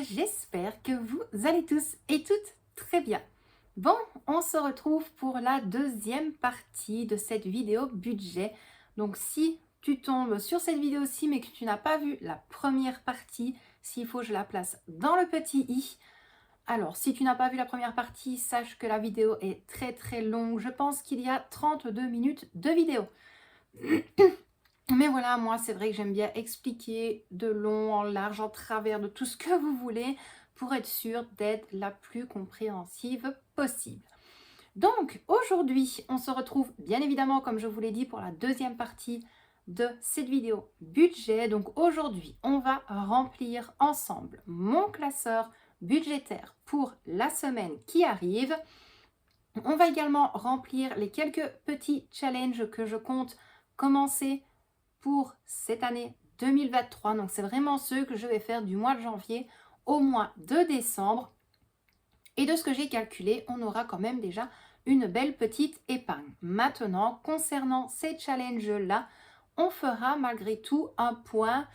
j'espère que vous allez tous et toutes très bien. Bon, on se retrouve pour la deuxième partie de cette vidéo budget. Donc si tu tombes sur cette vidéo-ci mais que tu n'as pas vu la première partie, s'il faut je la place dans le petit i. Alors si tu n'as pas vu la première partie, sache que la vidéo est très longue. Je pense qu'il y a 32 minutes de vidéo. Mais voilà, moi, c'est vrai que j'aime bien expliquer de long, en large, en travers, de tout ce que vous voulez pour être sûr d'être la plus compréhensive possible. Donc, aujourd'hui, on se retrouve bien évidemment, comme je vous l'ai dit, pour la deuxième partie de cette vidéo budget. Donc, aujourd'hui, on va remplir ensemble mon classeur budgétaire pour la semaine qui arrive. On va également remplir les quelques petits challenges que je compte commencer pour cette année 2023. Donc, c'est vraiment ceux que je vais faire du mois de janvier au mois de décembre. Et de ce que j'ai calculé, on aura quand même déjà une belle petite épargne. Maintenant, concernant ces challenges-là, on fera malgré tout un point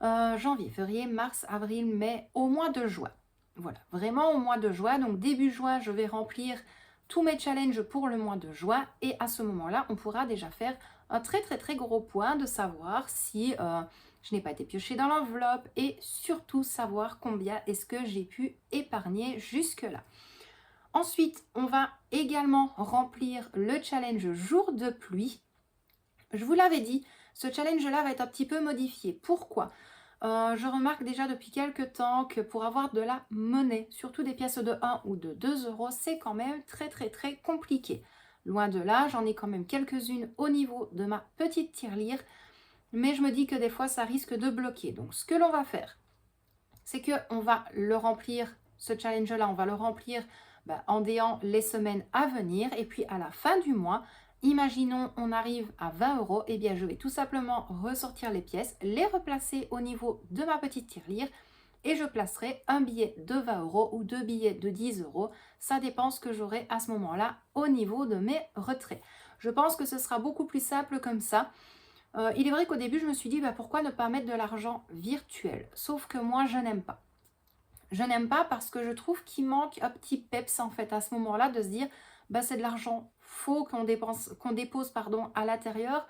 janvier, février, mars, avril, mai, au mois de juin. Voilà, vraiment au mois de juin. Donc, début juin, je vais remplir tous mes challenges pour le mois de juin. Et à ce moment-là, on pourra déjà faire un très gros point de savoir si je n'ai pas été piochée dans l'enveloppe et surtout savoir combien est-ce que j'ai pu épargner jusque-là. Ensuite, on va également remplir le challenge jour de pluie. Je vous l'avais dit, ce challenge-là va être un petit peu modifié. Pourquoi ? Je remarque déjà depuis quelques temps que pour avoir de la monnaie, surtout des pièces de 1 ou de 2 euros, c'est quand même très compliqué. Loin de là, j'en ai quand même quelques-unes au niveau de ma petite tirelire, mais je me dis que des fois, ça risque de bloquer. Donc, ce que l'on va faire, c'est qu'on va le remplir, ce challenge-là, on va le remplir en déant les semaines à venir. Et puis, à la fin du mois, imaginons on arrive à 20 euros, et bien, je vais tout simplement ressortir les pièces, les replacer au niveau de ma petite tirelire, et je placerai un billet de 20 euros ou deux billets de 10 euros. Ça dépend ce que j'aurai à ce moment-là au niveau de mes retraits. Je pense que ce sera beaucoup plus simple comme ça. Il est vrai qu'au début, je me suis dit pourquoi ne pas mettre de l'argent virtuel. Sauf que moi, je n'aime pas. Je n'aime pas parce que je trouve qu'il manque un petit peps en fait à ce moment-là de se dire c'est de l'argent faux qu'on dépose à l'intérieur.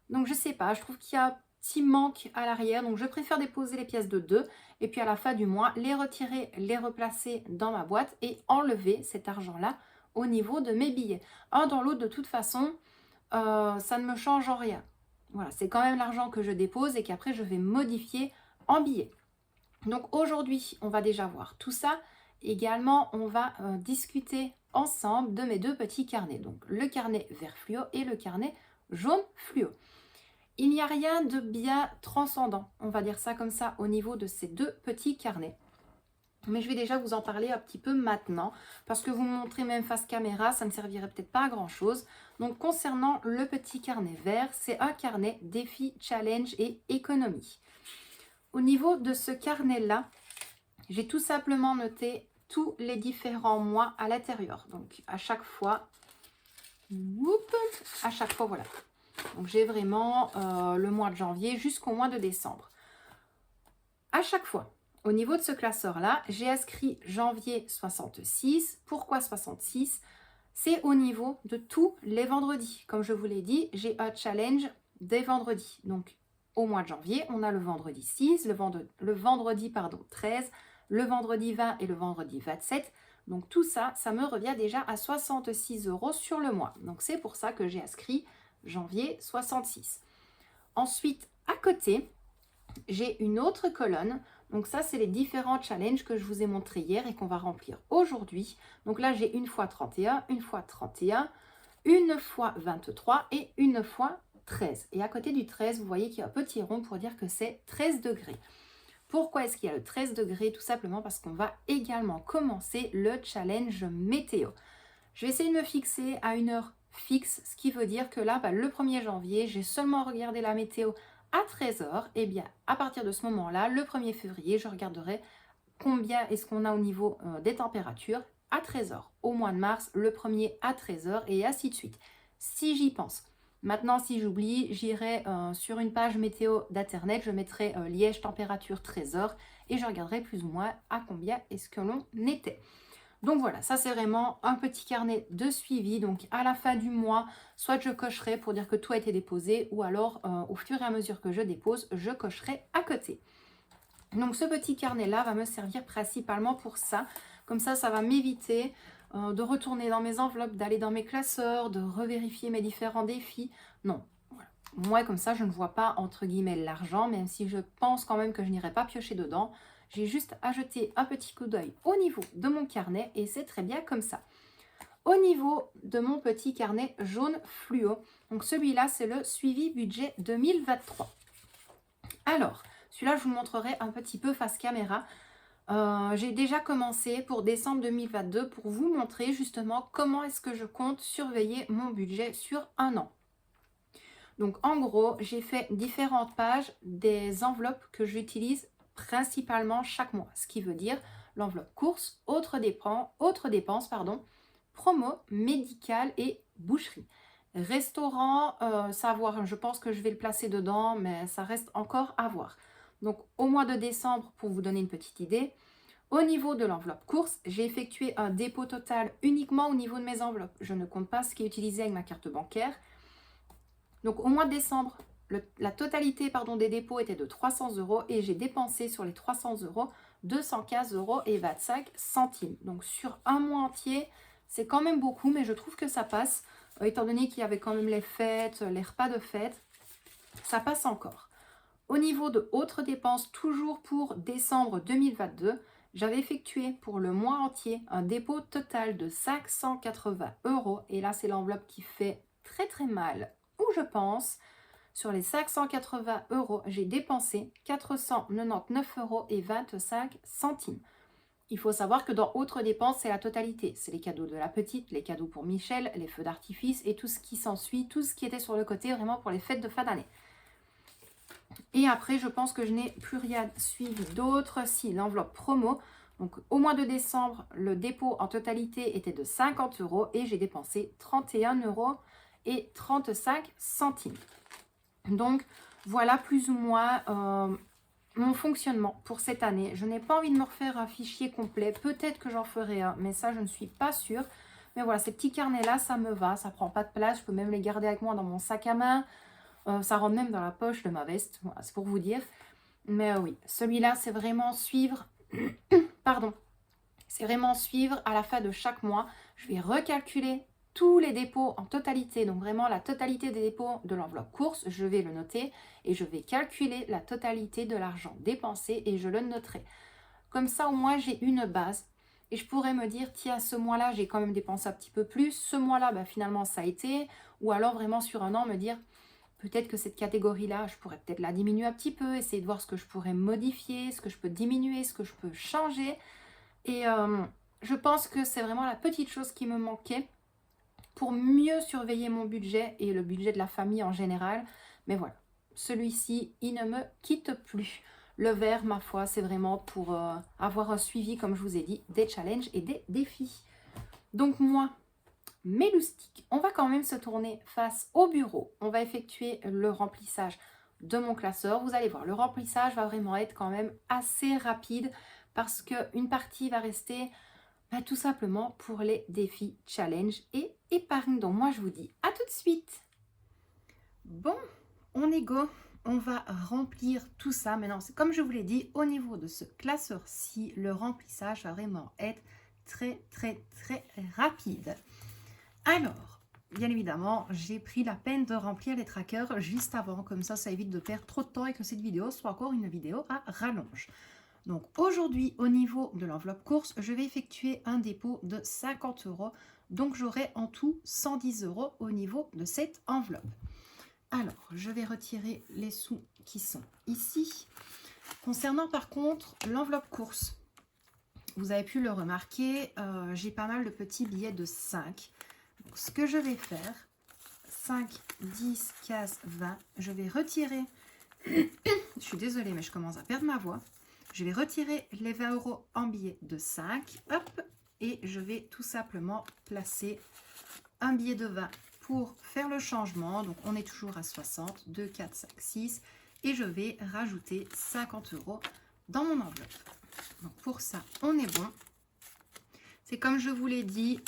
Donc je sais pas, je trouve qu'il y a un petit manque à l'arrière. Donc je préfère déposer les pièces de 2 et puis à la fin du mois, les retirer, les replacer dans ma boîte et enlever cet argent-là au niveau de mes billets. Un dans l'autre, de toute façon, ça ne me change en rien. Voilà, c'est quand même l'argent que je dépose et qu'après je vais modifier en billets. Donc aujourd'hui, on va déjà voir tout ça. Également, on va discuter ensemble de mes deux petits carnets. Donc le carnet vert fluo et le carnet jaune fluo. Il n'y a rien de bien transcendant, on va dire ça comme ça, au niveau de ces deux petits carnets. Mais je vais déjà vous en parler un petit peu maintenant, parce que vous me montrez même face caméra, ça ne servirait peut-être pas à grand chose. Donc concernant le petit carnet vert, c'est un carnet défi, challenge et économie. Au niveau de ce carnet-là, j'ai tout simplement noté tous les différents mois à l'intérieur. Donc à chaque fois, voilà. Donc j'ai vraiment le mois de janvier jusqu'au mois de décembre. À chaque fois, au niveau de ce classeur-là, j'ai inscrit janvier 66. Pourquoi 66 ? C'est au niveau de tous les vendredis. Comme je vous l'ai dit, j'ai un challenge des vendredis. Donc au mois de janvier, on a le vendredi 6, le vendredi 13, le vendredi 20 et le vendredi 27. Donc tout ça, ça me revient déjà à 66 euros sur le mois. Donc c'est pour ça que j'ai inscrit janvier 66. Ensuite, à côté, j'ai une autre colonne. Donc ça, c'est les différents challenges que je vous ai montrés hier et qu'on va remplir aujourd'hui. Donc là, j'ai une fois 31, une fois 31, une fois 23 et une fois 13. Et à côté du 13, vous voyez qu'il y a un petit rond pour dire que c'est 13 degrés. Pourquoi est-ce qu'il y a le 13 degrés ? Tout simplement parce qu'on va également commencer le challenge météo. Je vais essayer de me fixer à une heure fixe, ce qui veut dire que là, le 1er janvier, j'ai seulement regardé la météo à 13h. Et bien, à partir de ce moment-là, le 1er février, je regarderai combien est-ce qu'on a au niveau des températures à 13h. Au mois de mars, le 1er à 13h et ainsi de suite. Si j'y pense. Maintenant, si j'oublie, j'irai sur une page météo d'Internet, je mettrai Liège, température, trésor, et je regarderai plus ou moins à combien est-ce que l'on était. Donc voilà, ça c'est vraiment un petit carnet de suivi. Donc à la fin du mois, soit je cocherai pour dire que tout a été déposé, ou alors au fur et à mesure que je dépose, je cocherai à côté. Donc ce petit carnet-là va me servir principalement pour ça. Comme ça va m'éviter de retourner dans mes enveloppes, d'aller dans mes classeurs, de revérifier mes différents défis. Non, voilà. Moi comme ça, je ne vois pas entre guillemets l'argent, même si je pense quand même que je n'irai pas piocher dedans. J'ai juste à jeter un petit coup d'œil au niveau de mon carnet et c'est très bien comme ça. Au niveau de mon petit carnet jaune fluo, donc celui-là c'est le suivi budget 2023. Alors, celui-là je vous le montrerai un petit peu face caméra. J'ai déjà commencé pour décembre 2022 pour vous montrer justement comment est-ce que je compte surveiller mon budget sur un an. Donc en gros, j'ai fait différentes pages des enveloppes que j'utilise principalement chaque mois, ce qui veut dire l'enveloppe courses, autres dépenses, promo, médical et boucherie. Restaurant, savoir, je pense que je vais le placer dedans, mais ça reste encore à voir. Donc au mois de décembre, pour vous donner une petite idée, au niveau de l'enveloppe course, j'ai effectué un dépôt total uniquement au niveau de mes enveloppes. Je ne compte pas ce qui est utilisé avec ma carte bancaire. Donc au mois de décembre, la totalité des dépôts était de 300 € et j'ai dépensé sur les 300 € 215,25 €. Donc sur un mois entier, c'est quand même beaucoup, mais je trouve que ça passe. Étant donné qu'il y avait quand même les fêtes, les repas de fête, ça passe encore. Au niveau de autres dépenses, toujours pour décembre 2022, j'avais effectué pour le mois entier un dépôt total de 580 €. Et là, c'est l'enveloppe qui fait très très mal. Où je pense, sur les 580 €, j'ai dépensé 499,25 €. Il faut savoir que dans autres dépenses, c'est la totalité. C'est les cadeaux de la petite, les cadeaux pour Michel, les feux d'artifice et tout ce qui s'ensuit, tout ce qui était sur le côté vraiment pour les fêtes de fin d'année. Et après, je pense que je n'ai plus rien suivi d'autre. Si, l'enveloppe promo. Donc, au mois de décembre, le dépôt en totalité était de 50 € et j'ai dépensé 31,35 €. Donc, voilà plus ou moins mon fonctionnement pour cette année. Je n'ai pas envie de me refaire un fichier complet. Peut-être que j'en ferai un, mais ça, je ne suis pas sûre. Mais voilà, ces petits carnets-là, ça me va. Ça ne prend pas de place. Je peux même les garder avec moi dans mon sac à main. Ça rentre même dans la poche de ma veste. Voilà, c'est pour vous dire. Mais oui, celui-là, c'est vraiment suivre... Pardon. C'est vraiment suivre à la fin de chaque mois. Je vais recalculer tous les dépôts en totalité, donc vraiment la totalité des dépôts de l'enveloppe course, je vais le noter et je vais calculer la totalité de l'argent dépensé et je le noterai. Comme ça, au moins, j'ai une base et je pourrais me dire, tiens, ce mois-là, j'ai quand même dépensé un petit peu plus, ce mois-là, finalement, ça a été, ou alors vraiment sur un an, me dire, peut-être que cette catégorie-là, je pourrais peut-être la diminuer un petit peu, essayer de voir ce que je pourrais modifier, ce que je peux diminuer, ce que je peux changer. Et je pense que c'est vraiment la petite chose qui me manquait pour mieux surveiller mon budget et le budget de la famille en général. Mais voilà, celui-ci, il ne me quitte plus. Le vert, ma foi, c'est vraiment pour avoir un suivi, comme je vous ai dit, des challenges et des défis. Donc moi, mes loustiques, on va quand même se tourner face au bureau. On va effectuer le remplissage de mon classeur. Vous allez voir, le remplissage va vraiment être quand même assez rapide parce qu'une partie va rester... tout simplement pour les défis, challenge et épargne. Donc moi je vous dis à tout de suite. Bon, on est go. On va remplir tout ça. Maintenant, c'est comme je vous l'ai dit, au niveau de ce classeur-ci, le remplissage va vraiment être très rapide. Alors, bien évidemment, j'ai pris la peine de remplir les trackers juste avant. Comme ça évite de perdre trop de temps et que cette vidéo soit encore une vidéo à rallonge. Donc aujourd'hui, au niveau de l'enveloppe course, je vais effectuer un dépôt de 50 €. Donc j'aurai en tout 110 € au niveau de cette enveloppe. Alors, je vais retirer les sous qui sont ici. Concernant par contre l'enveloppe course, vous avez pu le remarquer, j'ai pas mal de petits billets de 5. Donc, ce que je vais faire, 5, 10, 15, 20, je vais retirer, je suis désolée mais je commence à perdre ma voix. Je vais retirer les 20 € en billets de 5, hop, et je vais tout simplement placer un billet de 20 pour faire le changement, donc on est toujours à 60, 2, 4, 5, 6, et je vais rajouter 50 € dans mon enveloppe. Donc pour ça, on est bon. C'est comme je vous l'ai dit,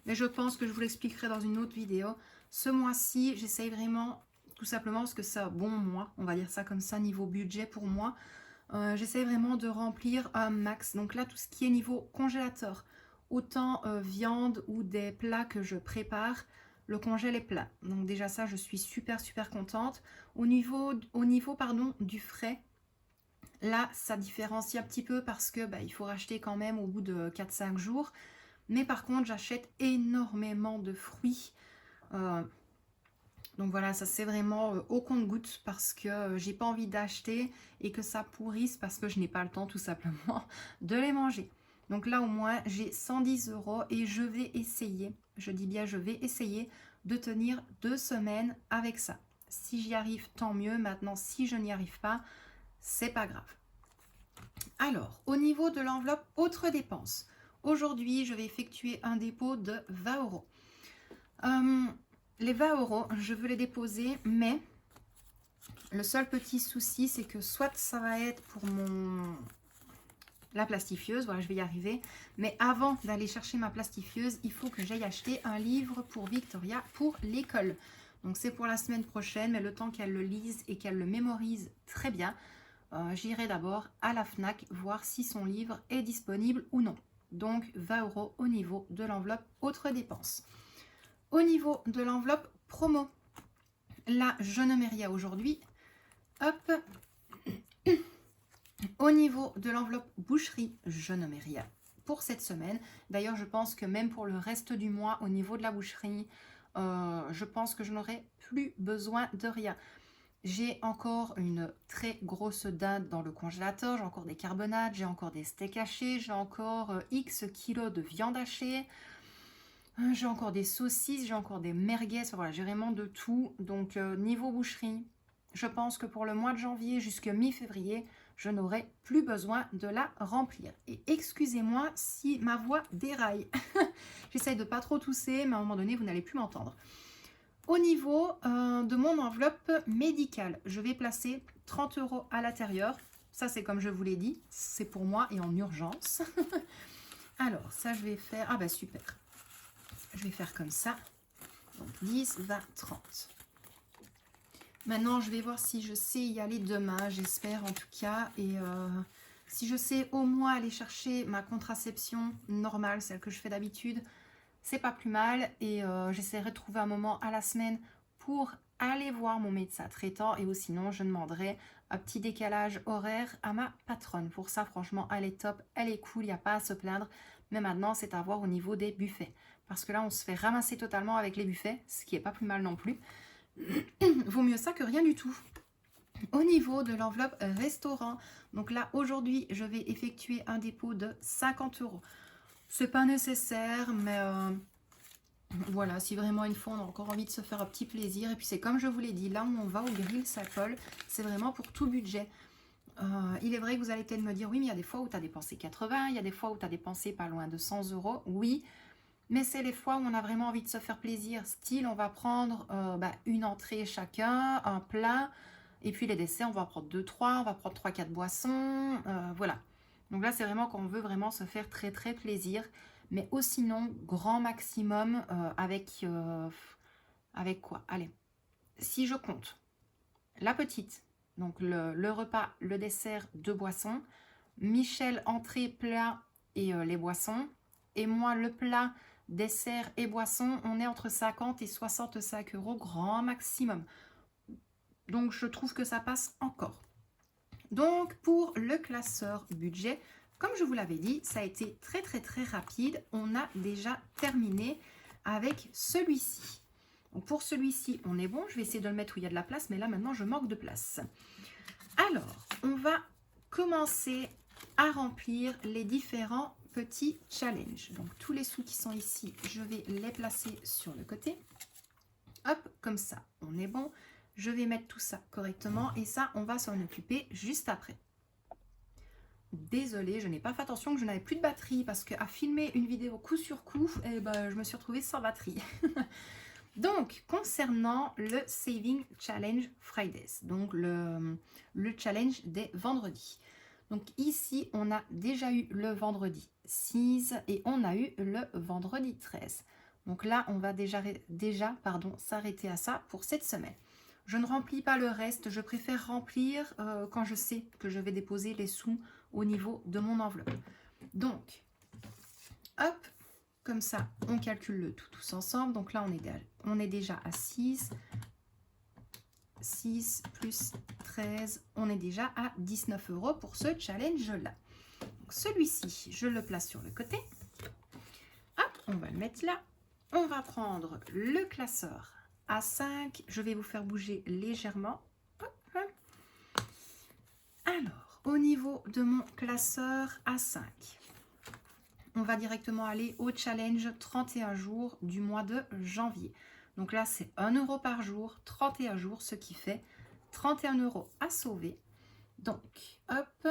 mais je pense que je vous l'expliquerai dans une autre vidéo. Ce mois-ci, j'essaye vraiment, tout simplement parce que c'est un bon mois, on va dire ça comme ça, niveau budget pour moi. J'essaie vraiment de remplir un max. Donc là, tout ce qui est niveau congélateur, autant viande ou des plats que je prépare, le congèle est plein. Donc déjà ça, je suis super contente. Au niveau du frais, là, ça différencie un petit peu parce que il faut racheter quand même au bout de 4-5 jours. Mais par contre, j'achète énormément de fruits. Donc voilà, ça c'est vraiment au compte-gouttes parce que j'ai pas envie d'acheter et que ça pourrisse parce que je n'ai pas le temps tout simplement de les manger. Donc là au moins j'ai 110 € et je vais essayer, je dis bien je vais essayer de tenir 2 semaines avec ça. Si j'y arrive, tant mieux. Maintenant, si je n'y arrive pas, c'est pas grave. Alors, au niveau de l'enveloppe autres dépenses, aujourd'hui je vais effectuer un dépôt de 20 €. Les 20 €, je veux les déposer, mais le seul petit souci, c'est que soit ça va être pour la plastifieuse, voilà, je vais y arriver. Mais avant d'aller chercher ma plastifieuse, il faut que j'aille acheter un livre pour Victoria pour l'école. Donc c'est pour la semaine prochaine, mais le temps qu'elle le lise et qu'elle le mémorise très bien, j'irai d'abord à la FNAC voir si son livre est disponible ou non. Donc 20 € au niveau de l'enveloppe autres dépenses. Au niveau de l'enveloppe promo, là, je ne mets rien aujourd'hui. Hop. Au niveau de l'enveloppe boucherie, je ne mets rien pour cette semaine. D'ailleurs, je pense que même pour le reste du mois, au niveau de la boucherie, je pense que je n'aurai plus besoin de rien. J'ai encore une très grosse dinde dans le congélateur, j'ai encore des carbonades, j'ai encore des steaks hachés, j'ai encore X kilos de viande hachée. J'ai encore des saucisses, j'ai encore des merguez, voilà, j'ai vraiment de tout. Donc niveau boucherie, je pense que pour le mois de janvier jusqu'à mi-février, je n'aurai plus besoin de la remplir. Et excusez-moi si ma voix déraille. J'essaye de pas trop tousser, mais à un moment donné, vous n'allez plus m'entendre. Au niveau de mon enveloppe médicale, je vais placer 30 € à l'intérieur. Ça, c'est comme je vous l'ai dit, c'est pour moi et en urgence. Alors, ça, je vais faire... Ah bah super. Je vais faire comme ça. Donc 10, 20, 30. Maintenant, je vais voir si je sais y aller demain, j'espère en tout cas. Et si je sais au moins aller chercher ma contraception normale, celle que je fais d'habitude, c'est pas plus mal. Et j'essaierai de trouver un moment à la semaine pour aller voir mon médecin traitant. Et ou sinon, je demanderai un petit décalage horaire à ma patronne. Pour ça, franchement, elle est top, elle est cool, il n'y a pas à se plaindre. Mais maintenant, c'est à voir au niveau des buffets. Parce que là, on se fait ramasser totalement avec les buffets, ce qui n'est pas plus mal non plus. Vaut mieux ça que rien du tout. Au niveau de l'enveloppe restaurant, donc là, aujourd'hui, je vais effectuer un dépôt de 50 €. C'est pas nécessaire, mais voilà, si vraiment une fois, on a encore envie de se faire un petit plaisir. Et puis, c'est comme je vous l'ai dit, là où on va au grill, ça colle. C'est vraiment pour tout budget. Il est vrai que vous allez peut-être me dire, oui, mais il y a des fois où tu as dépensé 80, il y a des fois où tu as dépensé pas loin de 100 €. Oui, mais c'est les fois où on a vraiment envie de se faire plaisir. Style, on va prendre une entrée chacun, un plat, et puis les desserts, on va prendre 2-3, on va prendre 3-4 boissons, voilà. Donc là, c'est vraiment quand on veut vraiment se faire très plaisir. Mais au sinon, grand maximum avec quoi? Allez, si je compte la petite, donc le repas, le dessert, 2 boissons, Michel, entrée, plat et les boissons, et moi, le plat, dessert et boissons, on est entre 50 et 65 € grand maximum. Donc, je trouve que ça passe encore. Donc, pour le classeur budget, comme je vous l'avais dit, ça a été très rapide. On a déjà terminé avec celui-ci. Donc, pour celui-ci, on est bon. Je vais essayer de le mettre où il y a de la place, mais là, maintenant, je manque de place. Alors, on va commencer à remplir les différents petits challenges. Donc, tous les sous qui sont ici, je vais les placer sur le côté. Hop, comme ça, on est bon. Je vais mettre tout ça correctement et ça, on va s'en occuper juste après. Désolée, je n'ai pas fait attention que je n'avais plus de batterie parce qu'à filmer une vidéo coup sur coup, eh ben, je me suis retrouvée sans batterie. Donc, concernant le Saving Challenge Fridays, donc le challenge des vendredis. Donc ici, on a déjà eu le vendredi 6 et on a eu le vendredi 13. Donc là, on va déjà s'arrêter à ça pour cette semaine. Je ne remplis pas le reste, je préfère remplir quand je sais que je vais déposer les sous au niveau de mon enveloppe. Donc, hop, comme ça, on calcule le tout tous ensemble. Donc là, on est déjà à 6. 6 plus 13, on est déjà à 19 € pour ce challenge-là. Celui-ci, je le place sur le côté. Hop, on va le mettre là. On va prendre le classeur A5. Je vais vous faire bouger légèrement. Hop. Alors, au niveau de mon classeur A5, on va directement aller au challenge 31 jours du mois de janvier. Donc là, c'est 1 € par jour, 31 jours, ce qui fait 31 € à sauver. Donc, hop,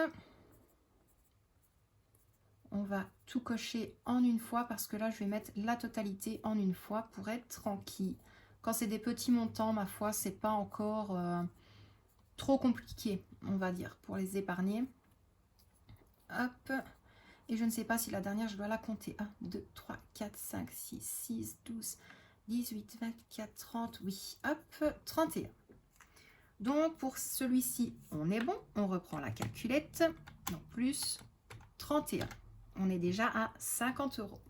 on va tout cocher en une fois parce que là, je vais mettre la totalité en une fois pour être tranquille. Quand c'est des petits montants, ma foi, c'est pas encore trop compliqué, on va dire, pour les épargner. Hop. Et je ne sais pas si la dernière, je dois la compter. 1, 2, 3, 4, 5, 6, 6, 12, 18, 24, 30. Oui, hop, 31. Donc, pour celui-ci, on est bon. On reprend la calculette. Donc, plus 31. On est déjà à 50 €.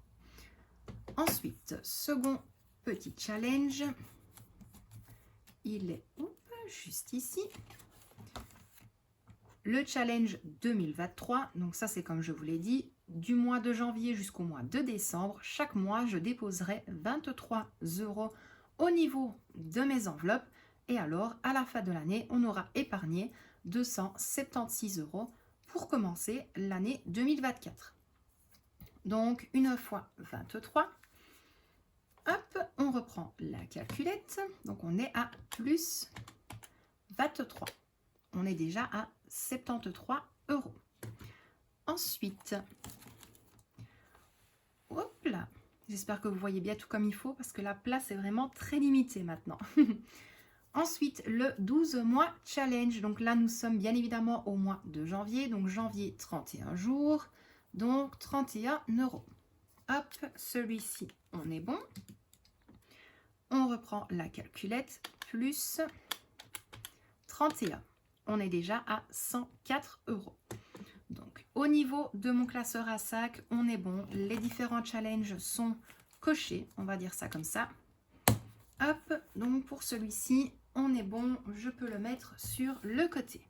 Ensuite, second petit challenge. Il est juste ici. Le challenge 2023, donc ça c'est comme je vous l'ai dit, du mois de janvier jusqu'au mois de décembre, chaque mois je déposerai 23 € au niveau de mes enveloppes et alors à la fin de l'année on aura épargné 276 € pour commencer l'année 2024. Donc une fois 23, hop, on reprend la calculette, donc on est à plus 23. On est déjà à 73 €. Ensuite, hop là, j'espère que vous voyez bien tout comme il faut parce que la place est vraiment très limitée maintenant. Ensuite, le 12 mois challenge. Donc là, nous sommes bien évidemment au mois de janvier. Donc janvier, 31 jours. Donc 31 €. Hop, celui-ci, on est bon. On reprend la calculette. Plus 31. On est déjà à 104 €. Donc, au niveau de mon classeur A5, on est bon. Les différents challenges sont cochés, on va dire ça comme ça. Hop, donc pour celui-ci, on est bon. Je peux le mettre sur le côté.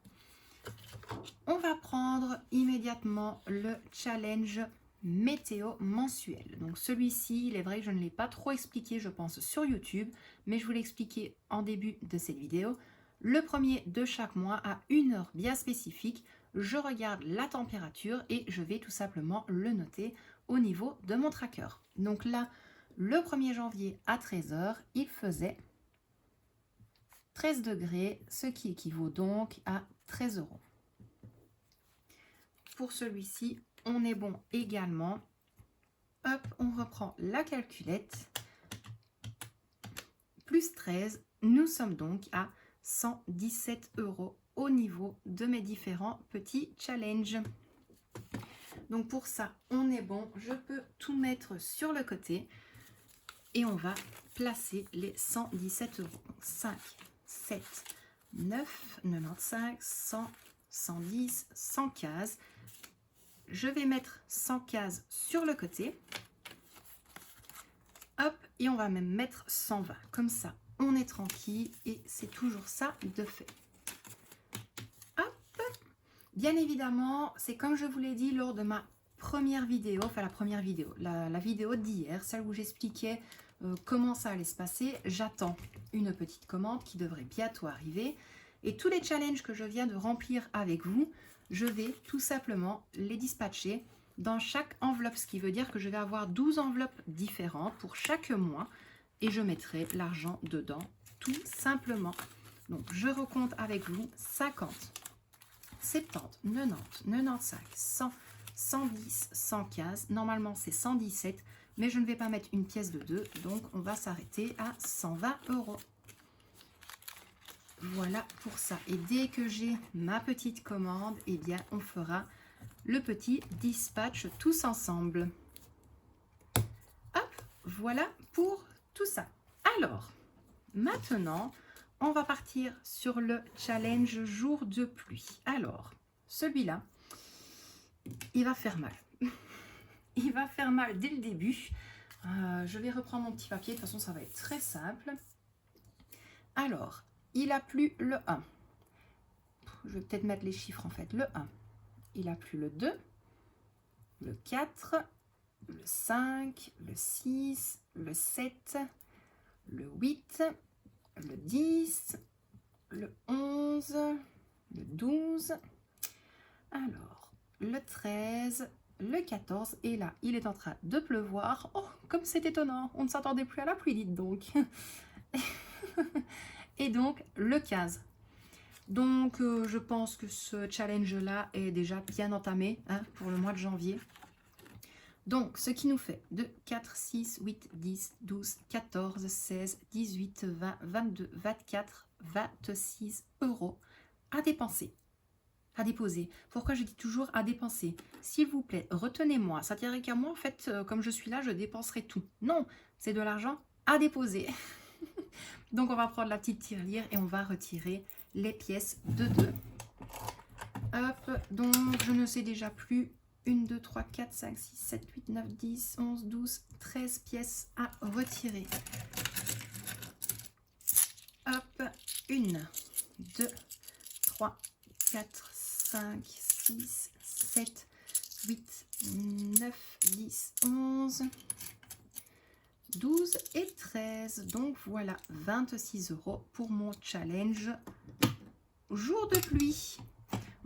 On va prendre immédiatement le challenge météo mensuel. Donc celui-ci, il est vrai que je ne l'ai pas trop expliqué, je pense, sur YouTube, mais je vous l'ai expliqué en début de cette vidéo. Le premier de chaque mois, à une heure bien spécifique, je regarde la température et je vais tout simplement le noter au niveau de mon tracker. Donc là, le 1er janvier à 13 h, il faisait 13 degrés, ce qui équivaut donc à 13 €. Pour celui-ci, on est bon également. Hop, on reprend la calculette. Plus 13, nous sommes donc à 117 € au niveau de mes différents petits challenges. Donc pour ça, on est bon. Je peux tout mettre sur le côté et on va placer les 117 €. 5, 7, 9, 95, 100, 110, 115. Je vais mettre 115 sur le côté. Hop, et on va même mettre 120. Comme ça, on est tranquille et c'est toujours ça de fait. Hop, bien évidemment, c'est comme je vous l'ai dit lors de ma première vidéo, enfin la vidéo d'hier, celle où j'expliquais comment ça allait se passer. J'attends une petite commande qui devrait bientôt arriver. Et tous les challenges que je viens de remplir avec vous, je vais tout simplement les dispatcher dans chaque enveloppe, ce qui veut dire que je vais avoir 12 enveloppes différentes pour chaque mois et je mettrai l'argent dedans tout simplement. Donc je recompte avec vous 50, 70, 90, 95, 100, 110, 115. Normalement, c'est 117, mais je ne vais pas mettre une pièce de 2, donc on va s'arrêter à 120 €. Voilà pour ça. Et dès que j'ai ma petite commande, eh bien, on fera le petit dispatch tous ensemble. Hop, voilà pour tout ça. Alors, maintenant, on va partir sur le challenge jour de pluie. Alors, celui-là, il va faire mal. Il va faire mal dès le début. Je vais reprendre mon petit papier. De toute façon, ça va être très simple. Alors, il a plu le 1. Je vais peut-être mettre les chiffres en fait. Le 1. Il a plu le 2, le 4, le 5, le 6, le 7, le 8, le 10, le 11, le 12, alors le 13, le 14, et là, il est en train de pleuvoir. Oh, comme c'est étonnant, on ne s'attendait plus à la pluie, dites donc. Et donc, le 15. Donc, je pense que ce challenge-là est déjà bien entamé hein, pour le mois de janvier. Donc, ce qui nous fait 2, 4, 6, 8, 10, 12, 14, 16, 18, 20, 22, 24, 26 € à dépenser, à déposer. Pourquoi je dis toujours à dépenser? S'il vous plaît, retenez-moi. Ça tiendrait qu'à moi, en fait, comme je suis là, je dépenserai tout. Non, c'est de l'argent à déposer. Donc, on va prendre la petite tirelire et on va retirer les pièces de 2. Hop, donc je ne sais déjà plus. 1, 2, 3, 4, 5, 6, 7, 8, 9, 10, 11, 12, 13 pièces à retirer. Hop, 1, 2, 3, 4, 5, 6, 7, 8, 9, 10, 11, 12 et 13. Donc voilà, 26 € pour mon challenge jour de pluie.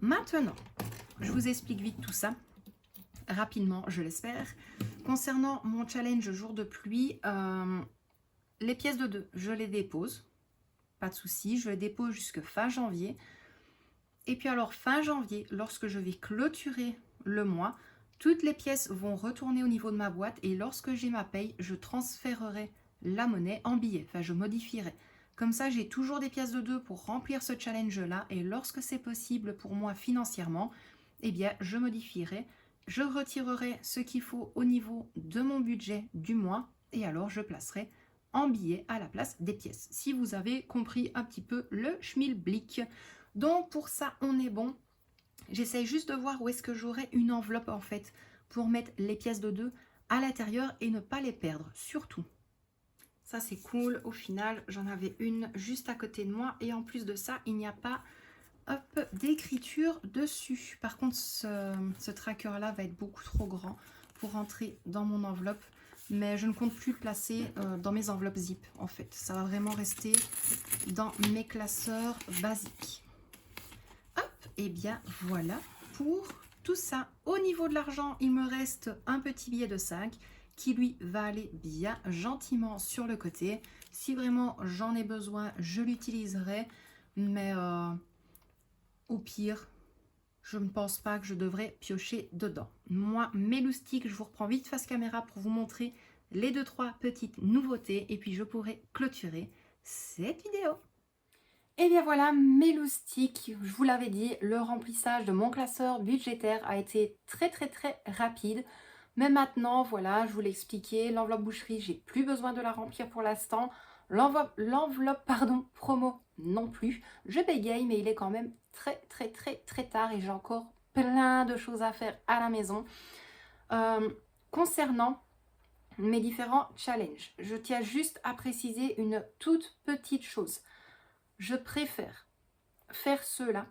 Maintenant, je vous explique vite tout ça, rapidement, je l'espère. Concernant mon challenge jour de pluie, les pièces de 2, je les dépose. Pas de souci, je les dépose jusque fin janvier. Et puis alors, fin janvier, lorsque je vais clôturer le mois, toutes les pièces vont retourner au niveau de ma boîte et lorsque j'ai ma paye, je transférerai la monnaie en billets. Enfin, je modifierai. Comme ça, j'ai toujours des pièces de 2 pour remplir ce challenge-là. Et lorsque c'est possible pour moi financièrement, eh bien, je modifierai. Je retirerai ce qu'il faut au niveau de mon budget du mois. Et alors, je placerai en billets à la place des pièces. Si vous avez compris un petit peu le schmilblick. Donc, pour ça, on est bon. J'essaye juste de voir où est-ce que j'aurai une enveloppe, en fait, pour mettre les pièces de 2 à l'intérieur et ne pas les perdre, surtout. Ça, c'est cool. Au final, j'en avais une juste à côté de moi. Et en plus de ça, il n'y a pas d'écriture dessus. Par contre, ce tracker-là va être beaucoup trop grand pour rentrer dans mon enveloppe. Mais je ne compte plus le placer dans mes enveloppes zip, en fait. Ça va vraiment rester dans mes classeurs basiques. Hop, et bien voilà pour tout ça. Au niveau de l'argent, il me reste un petit billet de 5 qui lui va aller bien gentiment sur le côté. Si vraiment j'en ai besoin, je l'utiliserai. Mais au pire, je ne pense pas que je devrais piocher dedans. Moi, mes loustiques, je vous reprends vite face caméra pour vous montrer les 2-3 petites nouveautés. Et puis, je pourrai clôturer cette vidéo. Et bien voilà, mes loustiques, je vous l'avais dit, le remplissage de mon classeur budgétaire a été très rapide. Mais maintenant, voilà, je vous l'ai expliqué, l'enveloppe boucherie, j'ai plus besoin de la remplir pour l'instant. L'enveloppe, promo non plus. Je bégaye, mais il est quand même très tard et j'ai encore plein de choses à faire à la maison. Concernant mes différents challenges, je tiens juste à préciser une toute petite chose. Je préfère faire cela,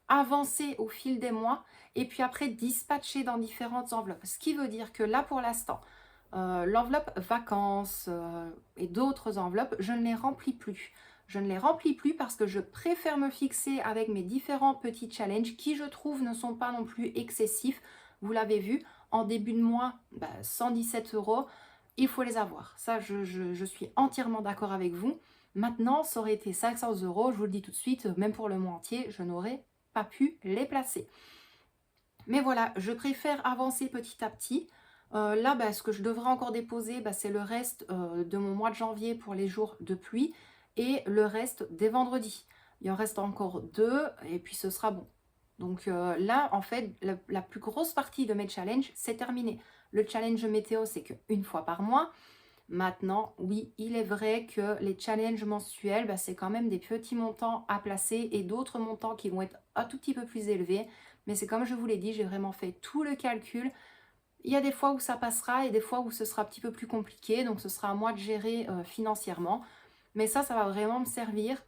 avancer au fil des mois et puis après dispatcher dans différentes enveloppes. Ce qui veut dire que là pour l'instant, l'enveloppe vacances et d'autres enveloppes, je ne les remplis plus. Je ne les remplis plus parce que je préfère me fixer avec mes différents petits challenges qui, je trouve, ne sont pas non plus excessifs. Vous l'avez vu, en début de mois, 117 €, il faut les avoir. Ça, je suis entièrement d'accord avec vous. Maintenant, ça aurait été 500 €, je vous le dis tout de suite, même pour le mois entier, je n'aurais pas pu les placer. Mais voilà, je préfère avancer petit à petit. Là, ce que je devrais encore déposer, c'est le reste de mon mois de janvier pour les jours de pluie et le reste des vendredis. Il en reste encore 2 et puis ce sera bon. Donc là, en fait, la plus grosse partie de mes challenges, c'est terminé. Le challenge météo, c'est qu'une fois par mois. Maintenant, oui, il est vrai que les challenges mensuels, c'est quand même des petits montants à placer et d'autres montants qui vont être un tout petit peu plus élevés. Mais c'est comme je vous l'ai dit, j'ai vraiment fait tout le calcul. Il y a des fois où ça passera et des fois où ce sera un petit peu plus compliqué. Donc, ce sera à moi de gérer financièrement. Mais ça va vraiment me servir.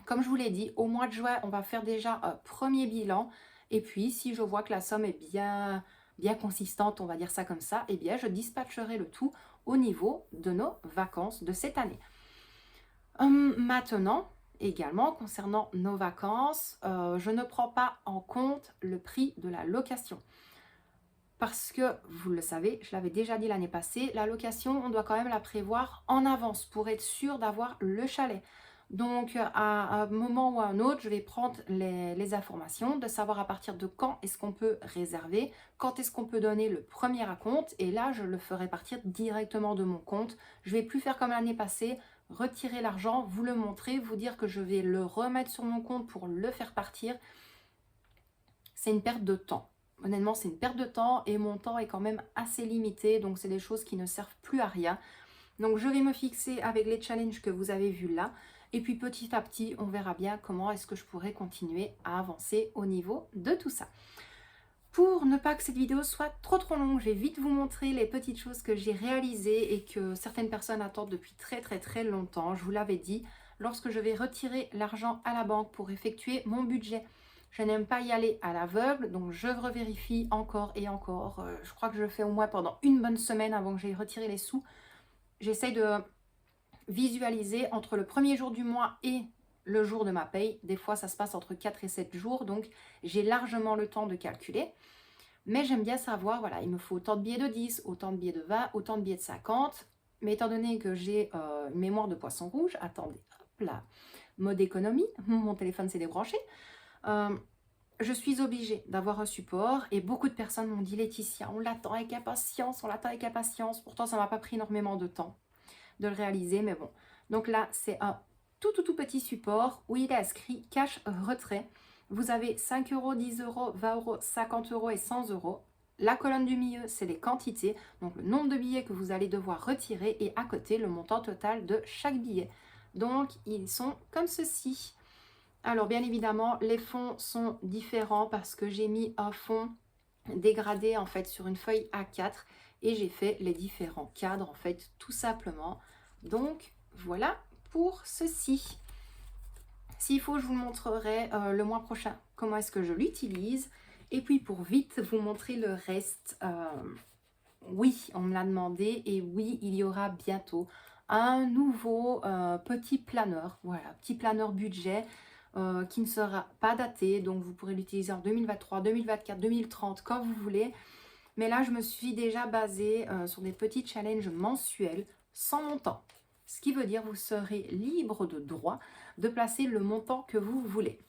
Comme je vous l'ai dit, au mois de juin, on va faire déjà un premier bilan. Et puis, si je vois que la somme est bien consistante, on va dire ça comme ça, eh bien, je dispatcherai le tout au niveau de nos vacances de cette année. Maintenant, également, concernant nos vacances, je ne prends pas en compte le prix de la location. Parce que, vous le savez, je l'avais déjà dit l'année passée, la location, on doit quand même la prévoir en avance pour être sûr d'avoir le chalet. Donc, à un moment ou à un autre, je vais prendre les informations, de savoir à partir de quand est-ce qu'on peut réserver, quand est-ce qu'on peut donner le premier acompte. Et là, je le ferai partir directement de mon compte. Je ne vais plus faire comme l'année passée, retirer l'argent, vous le montrer, vous dire que je vais le remettre sur mon compte pour le faire partir. C'est une perte de temps. Honnêtement, c'est une perte de temps et mon temps est quand même assez limité. Donc, c'est des choses qui ne servent plus à rien. Donc, je vais me fixer avec les challenges que vous avez vus là. Et puis, petit à petit, on verra bien comment est-ce que je pourrais continuer à avancer au niveau de tout ça. Pour ne pas que cette vidéo soit trop longue, je vais vite vous montrer les petites choses que j'ai réalisées et que certaines personnes attendent depuis très longtemps. Je vous l'avais dit, lorsque je vais retirer l'argent à la banque pour effectuer mon budget, je n'aime pas y aller à l'aveugle, donc je revérifie encore et encore. Je crois que je le fais au moins pendant une bonne semaine avant que j'aille retirer les sous. J'essaye de visualiser entre le premier jour du mois et le jour de ma paye. Des fois, ça se passe entre 4 et 7 jours, donc j'ai largement le temps de calculer. Mais j'aime bien savoir, voilà, il me faut autant de billets de 10, autant de billets de 20, autant de billets de 50. Mais étant donné que j'ai une mémoire de poisson rouge, attendez, hop là, mode économie, mon téléphone s'est débranché. Je suis obligée d'avoir un support et beaucoup de personnes m'ont dit Laetitia, on l'attend avec impatience, on l'attend avec impatience. Pourtant, ça ne m'a pas pris énormément de temps de le réaliser, mais bon. Donc là, c'est un tout petit support où il est inscrit cash retrait. Vous avez 5 euros, 10 euros, 20 euros, 50 euros et 100 euros. La colonne du milieu, c'est les quantités, donc le nombre de billets que vous allez devoir retirer et à côté, le montant total de chaque billet. Donc, ils sont comme ceci. Alors, bien évidemment, les fonds sont différents parce que j'ai mis un fond dégradé en fait sur une feuille A4 et j'ai fait les différents cadres en fait tout simplement. Donc, voilà pour ceci. S'il faut, je vous montrerai le mois prochain comment est-ce que je l'utilise. Et puis, pour vite vous montrer le reste, oui, on me l'a demandé et oui, il y aura bientôt un nouveau petit planeur. Voilà, petit planeur budget qui ne sera pas daté. Donc, vous pourrez l'utiliser en 2023, 2024, 2030, quand vous voulez. Mais là, je me suis déjà basée sur des petits challenges mensuels sans montant. Ce qui veut dire que vous serez libre de droit de placer le montant que vous voulez.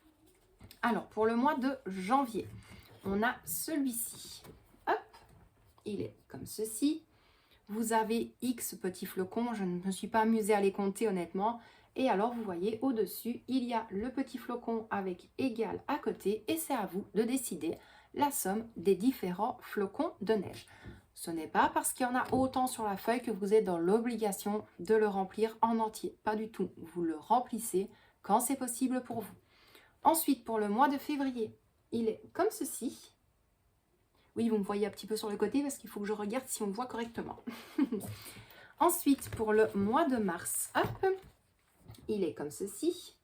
Alors, pour le mois de janvier, on a celui-ci. Hop, il est comme ceci. Vous avez X petits flocons. Je ne me suis pas amusée à les compter honnêtement. Et alors, vous voyez, au-dessus, il y a le petit flocon avec égal à côté. Et c'est à vous de décider la somme des différents flocons de neige. Ce n'est pas parce qu'il y en a autant sur la feuille que vous êtes dans l'obligation de le remplir en entier. Pas du tout. Vous le remplissez quand c'est possible pour vous. Ensuite, pour le mois de février, il est comme ceci. Oui, vous me voyez un petit peu sur le côté parce qu'il faut que je regarde si on me voit correctement. Ensuite, pour le mois de mars, hop, il est comme ceci.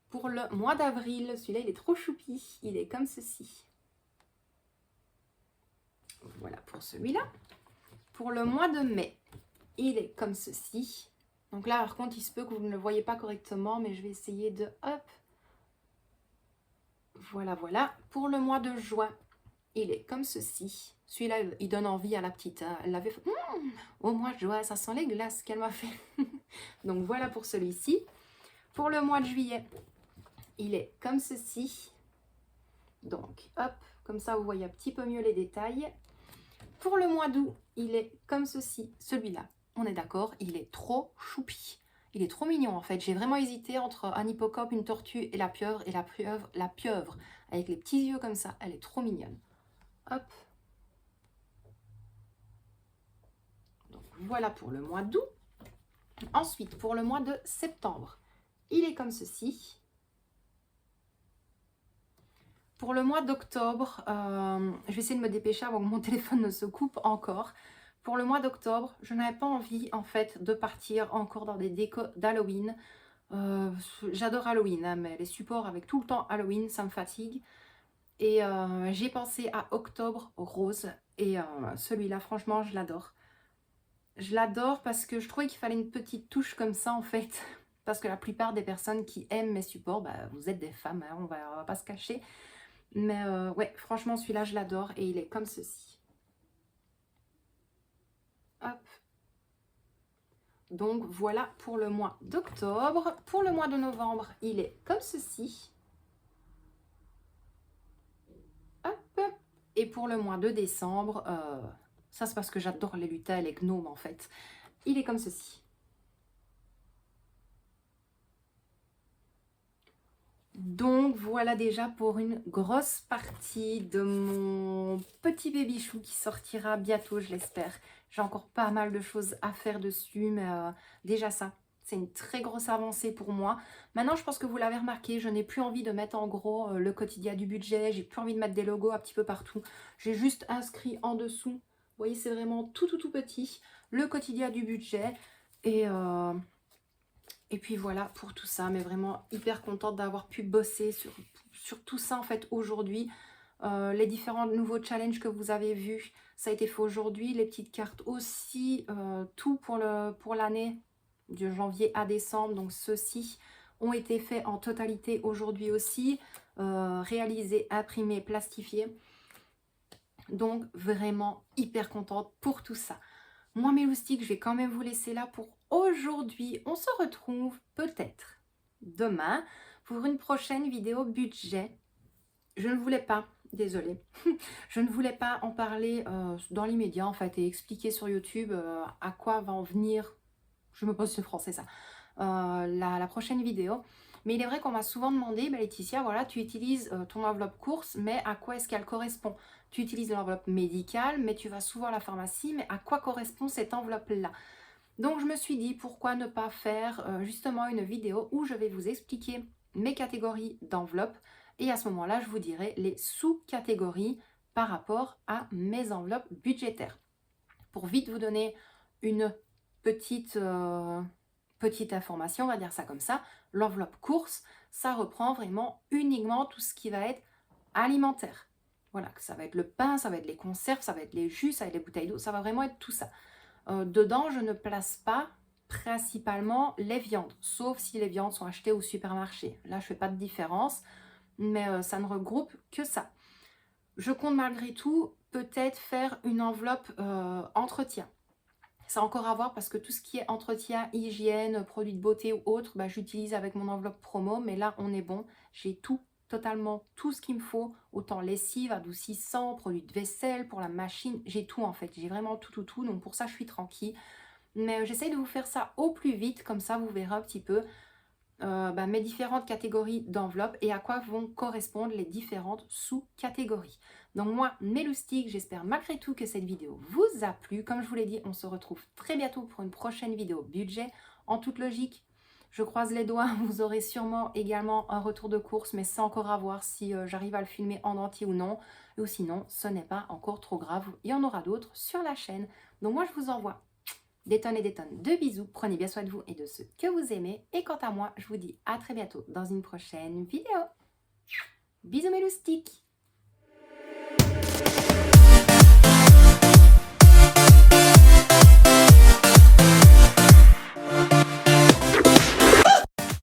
Pour le mois d'avril, celui-là, il est trop choupi. Il est comme ceci. Voilà pour celui-là. Pour le mois de mai, il est comme ceci. Donc là, par contre, il se peut que vous ne le voyez pas correctement, mais je vais essayer de... Hop. Voilà, voilà. Pour le mois de juin, il est comme ceci. Celui-là, il donne envie à la petite. Elle l'avait fait. Au mois de juin, ça sent les glaces qu'elle m'a fait. Donc voilà pour celui-ci. Pour le mois de juillet, il est comme ceci. Donc, hop, comme ça, vous voyez un petit peu mieux les détails. Pour le mois d'août, il est comme ceci. Celui-là, on est d'accord, il est trop choupi. Il est trop mignon, en fait. J'ai vraiment hésité entre un hippocampe, une tortue et la pieuvre. Et la pieuvre, avec les petits yeux comme ça, elle est trop mignonne. Hop. Donc, voilà pour le mois d'août. Ensuite, pour le mois de septembre, il est comme ceci. Pour le mois d'octobre, je vais essayer de me dépêcher avant que mon téléphone ne se coupe encore. Pour le mois d'octobre, je n'avais pas envie en fait de partir encore dans des décos d'Halloween. J'adore Halloween, hein, mais les supports avec tout le temps Halloween, ça me fatigue. Et j'ai pensé à Octobre Rose. Et celui-là, franchement, je l'adore. Je l'adore parce que je trouvais qu'il fallait une petite touche comme ça en fait. Parce que la plupart des personnes qui aiment mes supports, bah, vous êtes des femmes, hein, on va pas se cacher. Mais ouais, franchement, celui-là, je l'adore et il est comme ceci. Hop. Donc, voilà pour le mois d'octobre. Pour le mois de novembre, il est comme ceci. Hop. Et pour le mois de décembre, ça c'est parce que j'adore les lutins et les gnomes en fait. Il est comme ceci. Donc voilà déjà pour une grosse partie de mon petit baby-chou qui sortira bientôt, je l'espère. J'ai encore pas mal de choses à faire dessus, mais déjà ça, c'est une très grosse avancée pour moi. Maintenant, je pense que vous l'avez remarqué, je n'ai plus envie de mettre en gros le quotidien du budget, j'ai plus envie de mettre des logos un petit peu partout. J'ai juste inscrit en dessous, vous voyez, c'est vraiment tout petit, le quotidien du budget. Et puis voilà pour tout ça, mais vraiment hyper contente d'avoir pu bosser sur tout ça en fait aujourd'hui. Les différents nouveaux challenges que vous avez vus, ça a été fait aujourd'hui. Les petites cartes aussi, tout pour l'année de janvier à décembre. Donc ceux-ci ont été faits en totalité aujourd'hui aussi, réalisés, imprimés, plastifiés. Donc vraiment hyper contente pour tout ça. Moi, mes loustiques, je vais quand même vous laisser là pour aujourd'hui. On se retrouve peut-être demain pour une prochaine vidéo budget. Je ne voulais pas, désolée, je ne voulais pas en parler dans l'immédiat en fait et expliquer sur YouTube à quoi va en venir, je me pose ce français ça, la prochaine vidéo. Mais il est vrai qu'on m'a souvent demandé, bah, Laetitia, voilà, tu utilises ton enveloppe course, mais à quoi est-ce qu'elle correspond? Tu utilises l'enveloppe médicale, mais tu vas souvent à la pharmacie, mais à quoi correspond cette enveloppe-là? Donc je me suis dit, pourquoi ne pas faire justement une vidéo où je vais vous expliquer mes catégories d'enveloppes et à ce moment-là, je vous dirai les sous-catégories par rapport à mes enveloppes budgétaires. Pour vite vous donner une petite information, on va dire ça comme ça, l'enveloppe course, ça reprend vraiment uniquement tout ce qui va être alimentaire. Voilà, ça va être le pain, ça va être les conserves, ça va être les jus, ça va être les bouteilles d'eau, ça va vraiment être tout ça. Dedans, je ne place pas principalement les viandes, sauf si les viandes sont achetées au supermarché. Là, je ne fais pas de différence, mais ça ne regroupe que ça. Je compte malgré tout peut-être faire une enveloppe entretien. Ça a encore à voir parce que tout ce qui est entretien, hygiène, produits de beauté ou autre, bah, j'utilise avec mon enveloppe promo. Mais là, on est bon. J'ai tout, totalement tout ce qu'il me faut. Autant lessive, adoucissant, produits de vaisselle, pour la machine. J'ai tout en fait. J'ai vraiment tout. Donc pour ça, je suis tranquille. Mais j'essaye de vous faire ça au plus vite. Comme ça, vous verrez un petit peu mes différentes catégories d'enveloppes et à quoi vont correspondre les différentes sous-catégories. Donc moi, mes loustiques, j'espère malgré tout que cette vidéo vous a plu. Comme je vous l'ai dit, on se retrouve très bientôt pour une prochaine vidéo budget. En toute logique, je croise les doigts, vous aurez sûrement également un retour de course, mais c'est encore à voir si j'arrive à le filmer en entier ou non. Ou sinon, ce n'est pas encore trop grave, il y en aura d'autres sur la chaîne. Donc moi, je vous envoie des tonnes et des tonnes de bisous. Prenez bien soin de vous et de ceux que vous aimez. Et quant à moi, je vous dis à très bientôt dans une prochaine vidéo. Bisous mes loustiques!